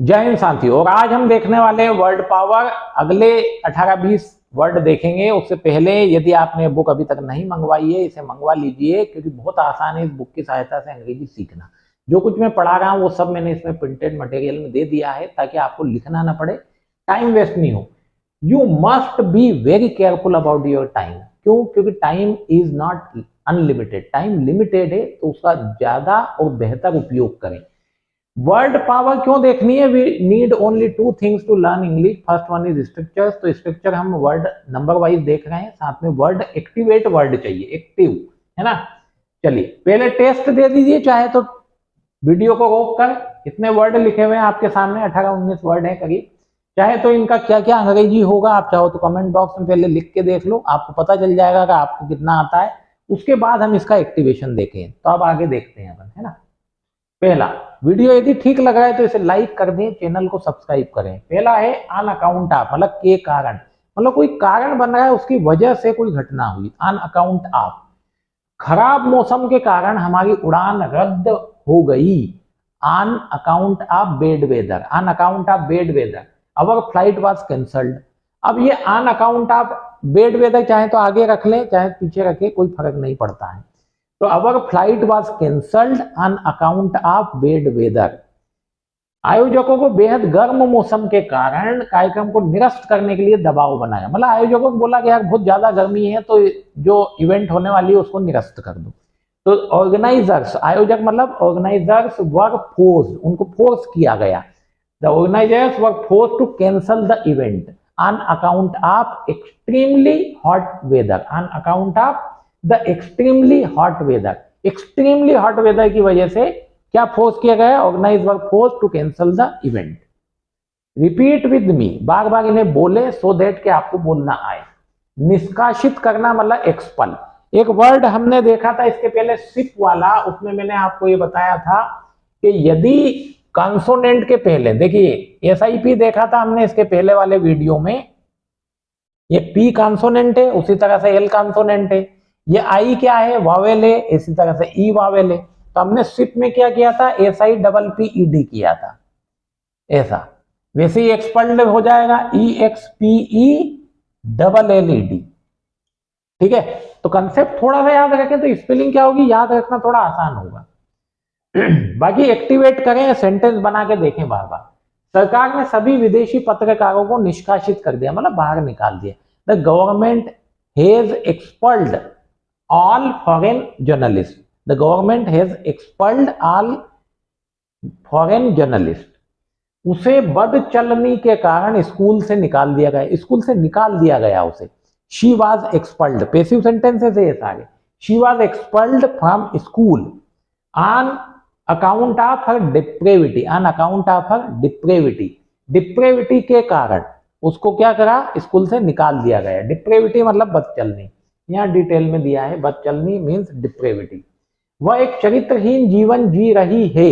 जय हिंद साथियों। और आज हम देखने वाले हैं वर्ड पावर। अगले 18-20 वर्ड देखेंगे। उससे पहले यदि आपने बुक अभी तक नहीं मंगवाई है, इसे मंगवा लीजिए, क्योंकि बहुत आसान है इस बुक की सहायता से अंग्रेजी सीखना। जो कुछ मैं पढ़ा रहा हूँ वो सब मैंने इसमें प्रिंटेड मटेरियल में दे दिया है, ताकि आपको लिखना ना पड़े, टाइम वेस्ट नहीं हो। You must be very careful about your time. क्यों? क्योंकि time is not unlimited, time limited है, तो उसका ज्यादा और बेहतर उपयोग करें। वर्ड पावर क्यों देखनी है? We need only 2 things to learn English. First one is structures. तो स्ट्रक्चर हम वर्ड नंबर वाइज देख रहे हैं, साथ में वर्ड एक्टिवेट वर्ड चाहिए, एक्टिव, है ना। चलिए पहले टेस्ट दे दीजिए, चाहे तो वीडियो को रोक कर। इतने वर्ड लिखे हुए हैं आपके सामने, 18-19 वर्ड है करीब। चाहे तो इनका क्या क्या अंग्रेजी होगा, आप चाहो तो कमेंट बॉक्स में पहले लिख के देख लो, आपको पता चल जाएगा कि आपको कितना आता है। उसके बाद हम इसका एक्टिवेशन देखें। तो अब आगे देखते हैं अपन, है ना। पहला, वीडियो यदि ठीक लगा है तो इसे लाइक कर दें, चैनल को सब्सक्राइब करें। पहला है ऑन अकाउंट ऑफ, मतलब के कारण, मतलब कोई कारण बन रहा है, उसकी वजह से कोई घटना हुई। ऑन अकाउंट ऑफ, खराब मौसम के कारण हमारी उड़ान रद्द हो गई। On account of bad weather, on account of bad weather our flight was cancelled. अब ये on account of bad weather चाहे तो आगे रख लें, चाहे पीछे रखें, कोई फर्क नहीं पड़ता है। तो our flight was cancelled on account of bad weather. आयोजकों को बेहद गर्म मौसम के कारण कार्यक्रम को निरस्त करने के लिए दबाव बनाया। मतलब आयोजकों को बोला कि यार बहुत ज्यादा गर्मी है, तो जो इवेंट होने वाली है उसको निरस्त कर दो। तो ऑर्गेनाइजर्स, आयोजक मतलब ऑर्गेनाइजर्स वर फोर्स, उनको फोर्स किया गया। The organisers were force to cancel the event on account of extremely hot weather, on account of the extremely hot weather. Extremely hot weather की वजह से क्या फोर्स किया गया? Organise were force to cancel the event. Repeat with me, बार बार इन्हें बोले, सो दैट के आपको बोलना आए। निष्कासित करना मतलब एक्सपल। एक वर्ड हमने देखा था इसके पहले, सिप वाला, उसमें मैंने आपको ये बताया था कि यदि कॉन्सोनेंट के पहले, देखिए SIP देखा था हमने इसके पहले वाले वीडियो में, ये P कॉन्सोनेंट है, उसी तरह से L कॉन्सोनेंट है। ये I क्या है? वावेल है, इसी तरह से E वावेल है। तो हमने सिप में क्या किया था? SIPPED किया था, ऐसा। वैसे ही एक्सपल्ड हो जाएगा EXPELLED। ठीक है, तो कंसेप्ट थोड़ा सा याद रखें तो स्पेलिंग क्या होगी, याद रखना थोड़ा आसान होगा। बाकी एक्टिवेट करें, सेंटेंस बना के देखें बार बार। सरकार ने सभी विदेशी पत्रकारों को निष्कासित कर दिया, मतलब बाहर निकाल दिया। The government has expelled all foreign journalist. The government has expelled all foreign journalist. उसे बदचलनी के कारण स्कूल से निकाल दिया गया, स्कूल से निकाल दिया गया उसे। She was expelled, passive sentences है सारे। She was expelled from school on account of her depravity, on account of her depravity. Depravity के कारण उसको क्या करा? स्कूल से निकाल दिया गया। डिप्रेविटी मतलब बदचलनी, यहाँ डिटेल में दिया है, बदचलनी मीन्स डिप्रेविटी। वह एक चरित्रहीन जीवन जी रही है।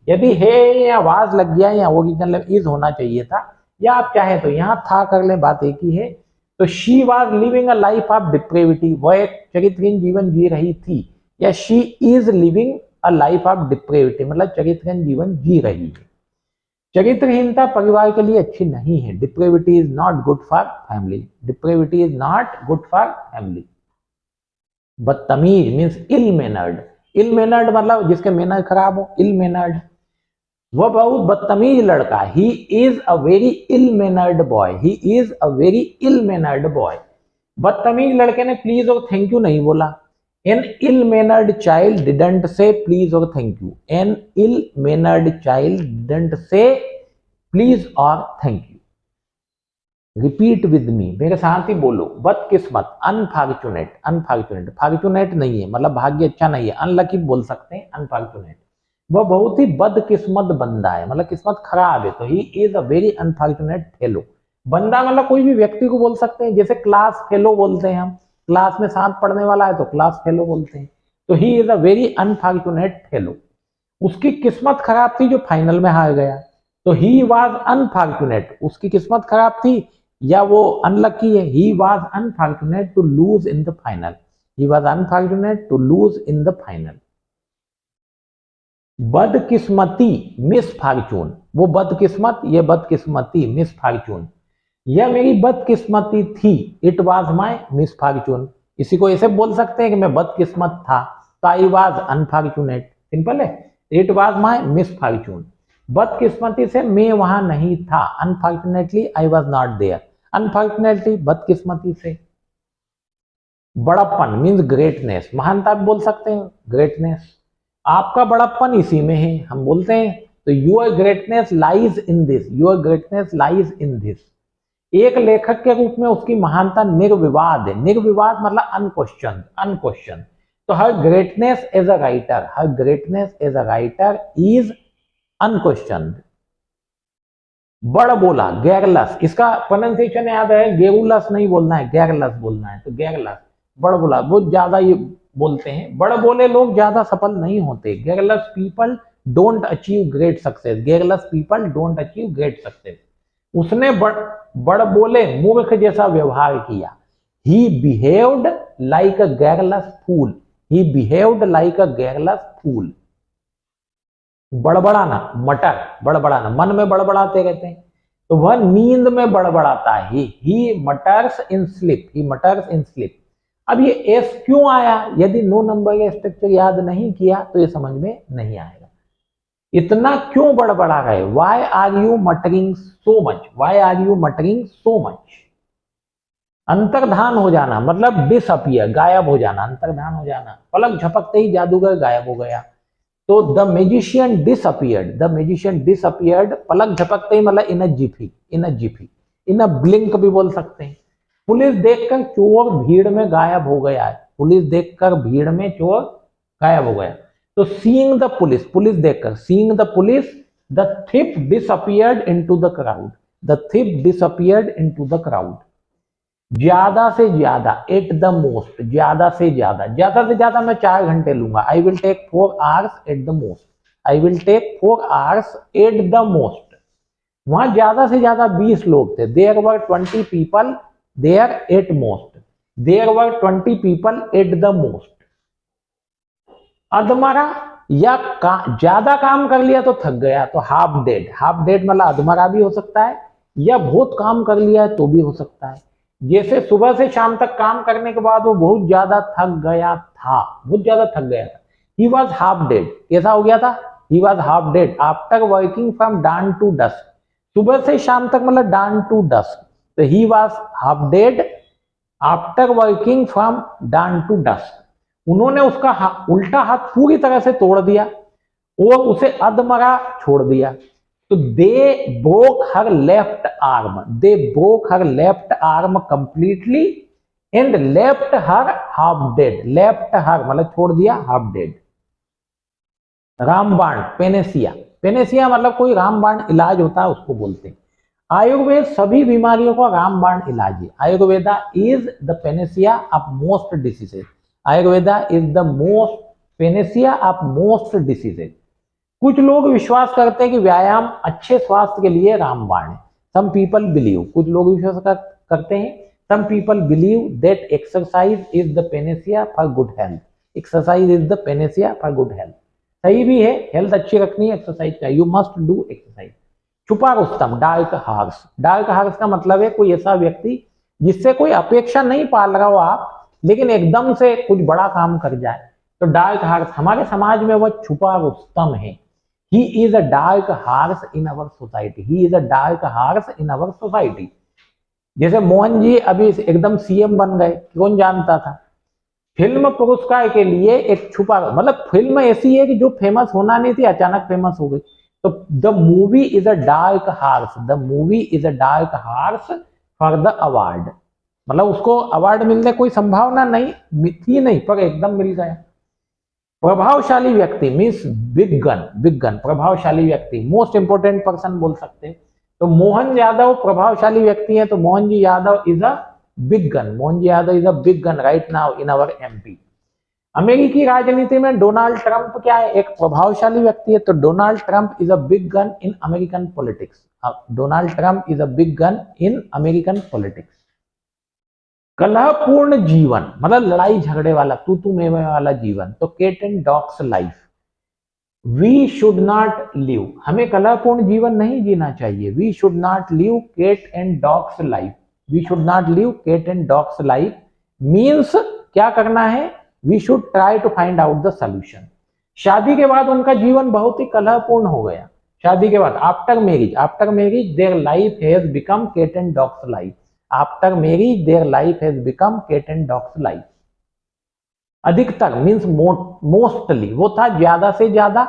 यदि है या वाज लग गया, या ओरिजिनल इज होना चाहिए था, या आप चाहे तो यहाँ था कर ले, बात एक ही है। तो she was living a life of depravity, वह एक चरित्रहीन जीवन जी रही थी, या she is living a life of depravity, मतलब चरित्रहीन जीवन जी रही है। चरित्रहीनता परिवार के लिए अच्छी नहीं है। Depravity is not good for family, depravity is not good for family. बदतमीज means ill mannered, ill mannered मतलब जिसके मैनर खराब हो, इल मैनर्ड। वह बहुत बदतमीज लड़का, he is a very ill mannered boy, he is a very ill mannered boy. बदतमीज लड़के ने प्लीज और थैंक यू नहीं बोला। An ill mannered child didn't say please और thank you, an ill mannered child didn't say please और thank you. Repeat with me, मेरे साथ ही बोलो। बदकिस्मत, अनफॉर्चुनेट, अनफॉर्चुनेट, फॉर्चुनेट नहीं है मतलब भाग्य अच्छा नहीं है, अनलकी बोल सकते हैं, अनफॉर्चुनेट। वह बहुत ही बदकिस्मत बंदा है, मतलब किस्मत खराब है। तो ही is a very unfortunate fellow. बंदा मतलब कोई भी व्यक्ति को बोल सकते हैं, जैसे क्लास फेलो बोलते हैं हम, क्लास में साथ पढ़ने वाला है तो क्लास फेलो बोलते हैं। तो ही is a very unfortunate fellow. उसकी किस्मत खराब थी जो फाइनल में हार गया। तो ही वॉज अनफॉर्चुनेट, उसकी किस्मत खराब थी या वो अनलकी है। He was unfortunate to lose in the final, he was unfortunate to lose in the final. बदकिस्मती मिस फॉर्चून, वो बदकिस्मत, ये बदकिस्मती, मिस फॉर्चून। यह मेरी बदकिस्मती थी, it was my miss Fortune. इसी को ऐसे बोल सकते हैं कि मैं बदकिस्मत था, तो आई वॉज अनफॉर्चुनेट, सिंपल है। It was my misfortune, बदकिस्मती से मैं वहां नहीं था, unfortunately I was not there, unfortunately बदकिस्मती से। बड़प्पन मीन्स ग्रेटनेस, महानता भी बोल सकते हैं, ग्रेटनेस। आपका बड़प्पन इसी में है, हम बोलते हैं। तो your greatness lies in this, your greatness lies in this. एक लेखक के रूप में उसकी महानता निर्विवाद है, निर्विवाद मतलब अनक्वेश्चन, अनक्वेश्चन। तो her greatness as a writer, her greatness as a writer is unquestion. बड़ बोला, गैरलस, इसका प्रोनाउंसिएशन याद है, गेरुलस नहीं बोलना है, गैरलस बोलना है, तो गैरलस। बड़ बोला, बहुत ज्यादा ये बोलते हैं, बड़ बोले लोग ज्यादा सफल नहीं होते। Gormless people don't achieve great success, gormless people don't achieve great success. उसने बड़ बोले मूर्ख जैसा व्यवहार किया। He behaved like a gormless fool, he behaved like a gormless fool. बड़बड़ाना, मटर, बड़बड़ाना, मन में बड़बड़ाते रहते हैं, तो वह नींद में बड़बड़ाता है। ही मटर्स इन स्लिप, ही मटर्स इन स्लिप। अब ये एस क्यों आया, यदि नो नंबर का स्ट्रक्चर याद नहीं किया तो ये समझ में नहीं आएगा। इतना क्यों बड़बड़ा रहे, why are you muttering so much, why are you muttering so much. अंतर्धान हो जाना मतलब डिसअपियर, गायब हो जाना, अंतर्धान हो जाना, पलक झपकते ही जादूगर गायब हो गया। तो the magician disappeared, the magician disappeared, पलक झपकते ही मतलब in a jiffy, in a jiffy, in a blink भी बोल सकते हैं। पुलिस देखकर चोर भीड़ में गायब हो गया है, पुलिस देखकर भीड़ में चोर गायब हो गया। तो सीइंग द पुलिस, पुलिस देखकर, seeing the police, the thief disappeared into the crowd, the thief disappeared into the crowd. ज्यादा से ज्यादा, एट द मोस्ट, ज्यादा से ज्यादा मैं 4 घंटे लूंगा। I will take 4 hours at the most, I will take 4 hours at the most. वहां ज्यादा से ज्यादा 20 लोग थे। There were 20 people there at most, there were 20 people at the most. अधमरा या ज्यादा काम कर लिया तो थक गया, तो हाफ डेड, हाफ डेड मतलब अधमरा भी हो सकता है, या बहुत काम कर लिया है तो भी हो सकता है। जैसे सुबह से शाम तक काम करने के बाद वो बहुत ज्यादा थक गया था, बहुत ज्यादा थक गया था। ही वॉज हाफ डेड, कैसा हो गया था, he was half dead after working from dawn to dusk, सुबह से शाम तक मतलब डान टू डस्क। तो he was half dead after working from dawn to dusk. उन्होंने उसका उल्टा हाथ पूरी तरह से तोड़ दिया और उसे अधमरा छोड़ दिया। तो they broke her left arm, they broke her left arm completely and left her half dead, left her मतलब छोड़ दिया, हाफ डेड। रामबाण, पेनेसिया, पेनेसिया मतलब कोई रामबाण इलाज होता है उसको बोलते हैं। आयुर्वेद सभी बीमारियों का रामबाण इलाज है। Ayurveda is the Panacea of most diseases, Ayurveda is the most Panacea of most diseases. कुछ लोग विश्वास करते हैं कि व्यायाम अच्छे स्वास्थ्य के लिए रामबाण है। सम पीपल बिलीव, कुछ लोग विश्वास करते हैं, some people believe that exercise is the panacea for good health, exercise is the panacea for good health. सही भी है, हेल्थ अच्छी रखनी है, एक्सरसाइज का, यू मस्ट डू एक्सरसाइज। छुपा रुस्तम, डार्क हार्स, डार्क हार्स का मतलब है कोई ऐसा व्यक्ति जिससे कोई अपेक्षा नहीं पाल रहा हो आप, लेकिन एकदम से कुछ बड़ा काम कर जाए, तो डार्क हार्स। हमारे समाज में वह छुपा रुस्तम है। He is a dark horse in our society, he is a dark horse in our society. जैसे मोहन जी अभी एकदम सीएम बन गए, कौन जानता था। फिल्म पुरस्कार के लिए एक छुपा, मतलब फिल्म ऐसी है कि जो फेमस होना नहीं थी अचानक फेमस हो गई। तो the movie is a dark horse, the movie is a dark horse for the award, मतलब उसको अवार्ड मिलने कोई संभावना नहीं थी, नहीं पर एकदम मिल गया। प्रभावशाली व्यक्ति means big gun, big gun, प्रभावशाली व्यक्ति, मोस्ट इंपोर्टेंट पर्सन बोल सकते हैं। तो मोहन यादव प्रभावशाली व्यक्ति है, तो Mohan ji Yadav is a big gun, Mohan ji Yadav is a big gun right now in our MP. अमेरिकी राजनीति में डोनाल्ड ट्रंप क्या है, एक प्रभावशाली व्यक्ति है, तो Donald Trump is a big gun in American politics, Donald Trump is a big gun in American politics. कलहपूर्ण जीवन मतलब लड़ाई झगड़े वाला, तू मैं वाला जीवन, तो cat and dogs life. We should not live, हमें कलहपूर्ण जीवन नहीं जीना चाहिए। We should not live cat and dogs life, we should not live cat and dogs life means क्या करना है, we should try to find out the solution. शादी के बाद उनका जीवन बहुत ही कलहपूर्ण हो गया। शादी के बाद after marriage their life has become cat and dogs life, after marriage their life has become cat and dogs life. अधिकतर मीन्स मोस्टली, वो था ज्यादा से ज्यादा,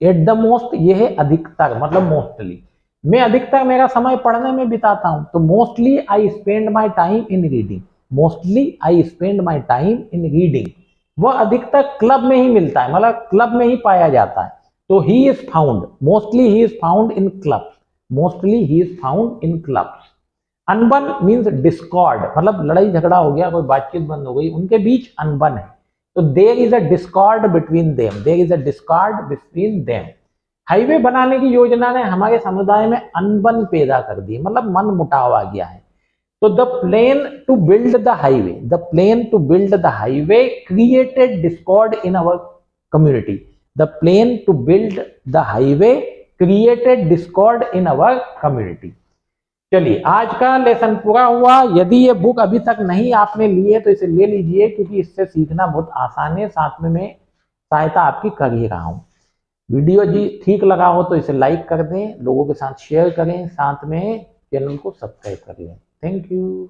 एट द मोस्ट ये है अधिकतर मतलब मोस्टली। मैं अधिकतर मेरा समय पढ़ने में बिताता हूं, तो mostly I spend my time in reading, mostly I spend my time in reading. वह अधिकतर क्लब में ही मिलता है, मतलब क्लब में ही पाया जाता है। तो he is found, mostly he is found in clubs, mostly he is found in clubs. अनबन मीन्स डिस्कॉर्ड, मतलब लड़ाई झगड़ा हो गया, कोई बातचीत बंद हो गई, उनके बीच अनबन है, तो there is a discord between them, there is a discord between them. Highway बनाने की योजना ने हमारे समुदाय में अनबन पैदा कर दी, मतलब मन मुटाव आ गया है। तो the plan to build the highway, the plan to build the highway created discord in our community, the plan to build the highway created discord in our community. चलिए आज का लेसन पूरा हुआ। यदि ये बुक अभी तक नहीं आपने ली है तो इसे ले लीजिए, क्योंकि इससे सीखना बहुत आसान है, साथ में मैं सहायता आपकी कर ही रहा हूँ। वीडियो जी ठीक लगा हो तो इसे लाइक कर दें, लोगों के साथ शेयर करें, साथ में चैनल को सब्सक्राइब कर लें। Thank you.